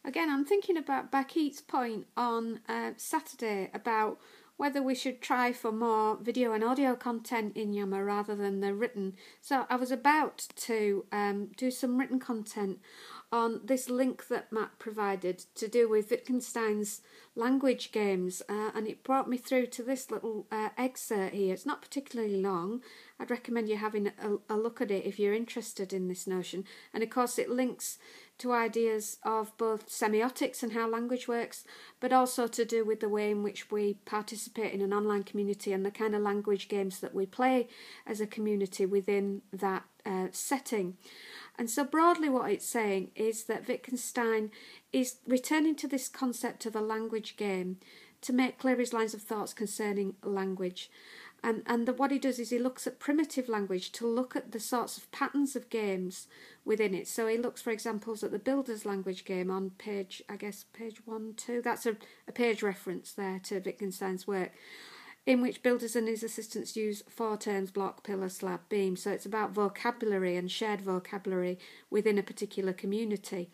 Again, I'm thinking about Bakit's point on Saturday about whether we should try for more video and audio content in Yammer rather than the written. So I was about to do some written content on this link that Matt provided to do with Wittgenstein's language games, and it brought me through to this little excerpt here. It's not particularly long. I'd recommend you having a look at it if you're interested in this notion. And of course it links to ideas of both semiotics and how language works, but also to do with the way in which we participate in an online community and the kind of language games that we play as a community within that setting. And so broadly what it's saying is that Wittgenstein is returning to this concept of a language game to make clear his lines of thoughts concerning language. And what he does is he looks at primitive language to look at the sorts of patterns of games within it. So he looks for examples at the Builder's language game on page 1, 2. That's a page reference there to Wittgenstein's work, in which builders and his assistants use 4 terms: block, pillar, slab, beam. So it's about vocabulary and shared vocabulary within a particular community.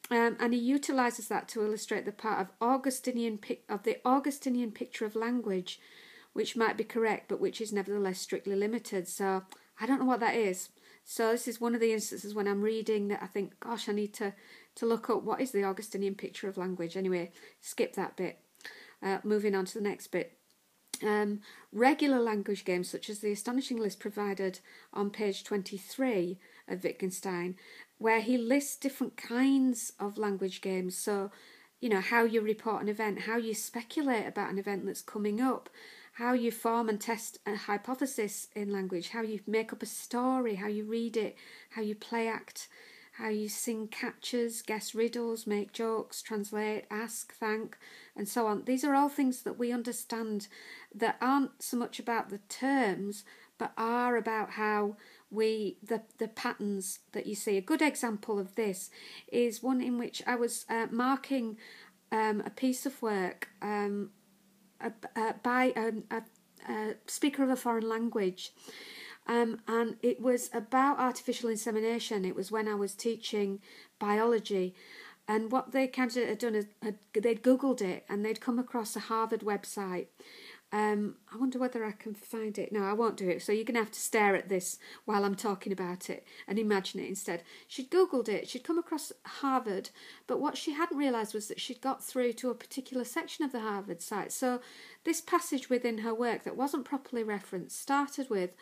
And he utilises that to illustrate the part of the Augustinian picture of language, which might be correct, but which is nevertheless strictly limited. So I don't know what that is. So this is one of the instances when I'm reading that I think, gosh, I need to look up what is the Augustinian picture of language. Anyway, skip that bit. Moving on to the next bit. Regular language games, such as the astonishing list provided on page 23 of Wittgenstein, where he lists different kinds of language games. So, you know, how you report an event, how you speculate about an event that's coming up, how you form and test a hypothesis in language, how you make up a story, how you read it, how you play act, how you sing catches, guess riddles, make jokes, translate, ask, thank, and so on. These are all things that we understand that aren't so much about the terms, but are about how the patterns that you see. A good example of this is one in which I was marking a piece of work by a speaker of a foreign language. And it was about artificial insemination. It was when I was teaching biology. And what the candidate had done is they'd Googled it and they'd come across a Harvard website. I wonder whether I can find it. No, I won't do it. So you're going to have to stare at this while I'm talking about it and imagine it instead. She'd Googled it. She'd come across Harvard. But what she hadn't realised was that she'd got through to a particular section of the Harvard site. So this passage within her work that wasn't properly referenced started with,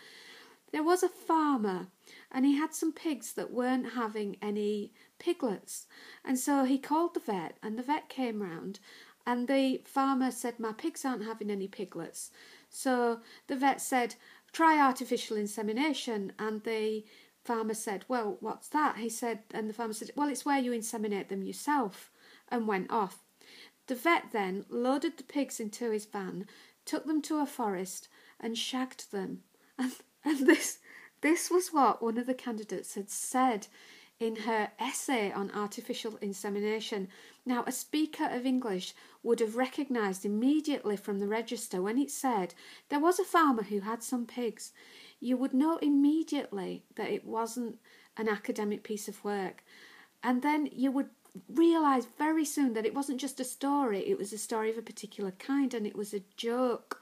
there was a farmer and he had some pigs that weren't having any piglets. And so he called the vet and the vet came round and the farmer said, my pigs aren't having any piglets. So the vet said, try artificial insemination. And the farmer said, well, what's that? And the farmer said, well, it's where you inseminate them yourself, and went off. The vet then loaded the pigs into his van, took them to a forest and shagged them. And this was what one of the candidates had said in her essay on artificial insemination. Now, a speaker of English would have recognised immediately from the register when it said there was a farmer who had some pigs. You would know immediately that it wasn't an academic piece of work. And then you would realise very soon that it wasn't just a story, it was a story of a particular kind and it was a joke.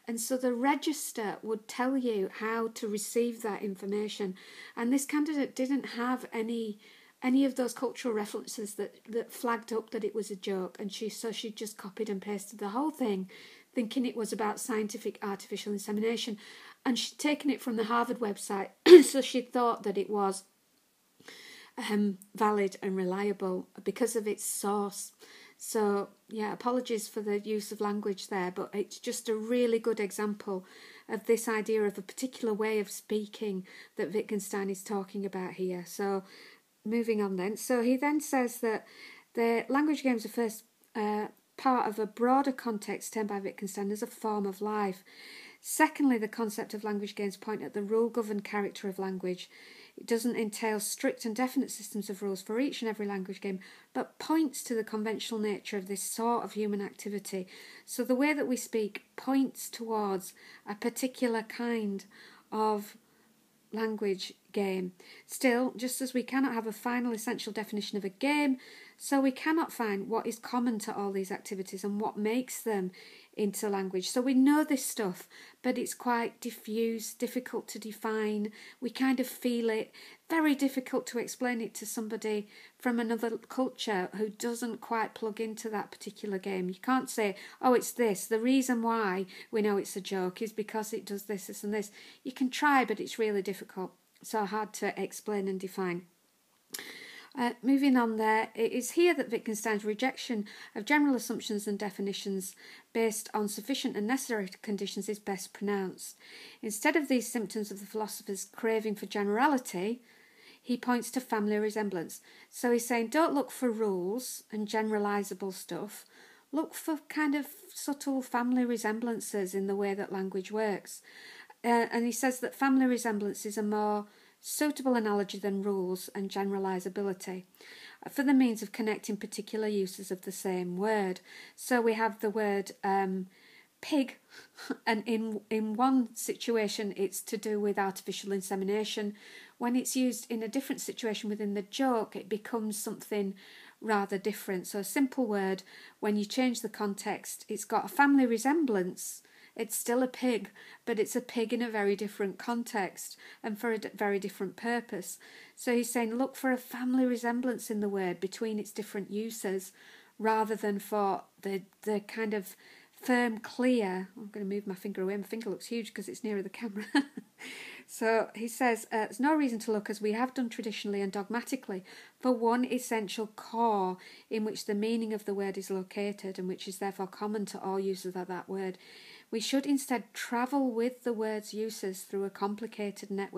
And so the register would tell you how to receive that information. And this candidate didn't have any of those cultural references that flagged up that it was a joke. And she just copied and pasted the whole thing, thinking it was about scientific artificial insemination. And she'd taken it from the Harvard website, so she thought that it was valid and reliable because of its source. So, yeah, apologies for the use of language there, but it's just a really good example of this idea of a particular way of speaking that Wittgenstein is talking about here. So, moving on then. So he then says that the language games are first part of a broader context termed by Wittgenstein as a form of life. Secondly, the concept of language games point at the rule-governed character of language. It doesn't entail strict and definite systems of rules for each and every language game, but points to the conventional nature of this sort of human activity. So the way that we speak points towards a particular kind of language game. Still, just as we cannot have a final essential definition of a game, So we cannot find what is common to all these activities and what makes them into language. So we know this stuff, but it's quite diffuse, difficult to define. We kind of feel it, very difficult to explain it to somebody from another culture who doesn't quite plug into that particular game. You can't say, oh, it's this. The reason why we know it's a joke is because it does this, this and this. You can try, but it's really difficult. So hard to explain and define. Moving on there, it is here that Wittgenstein's rejection of general assumptions and definitions based on sufficient and necessary conditions is best pronounced. Instead of these symptoms of the philosopher's craving for generality, he points to family resemblance. So he's saying, don't look for rules and generalisable stuff. Look for kind of subtle family resemblances in the way that language works. And he says that family resemblance is a more suitable analogy than rules and generalisability for the means of connecting particular uses of the same word. So we have the word pig, and in one situation it's to do with artificial insemination. When it's used in a different situation within the joke, it becomes something rather different. So a simple word, when you change the context, it's got a family resemblance. It's still a pig, but it's a pig in a very different context and for a very different purpose. So he's saying, look for a family resemblance in the word between its different uses, rather than for the kind of firm, clear... I'm going to move my finger away. My finger looks huge because it's nearer the camera. So he says, there's no reason to look, as we have done traditionally and dogmatically, for one essential core in which the meaning of the word is located and which is therefore common to all users of that word. We should instead travel with the word's uses through a complicated network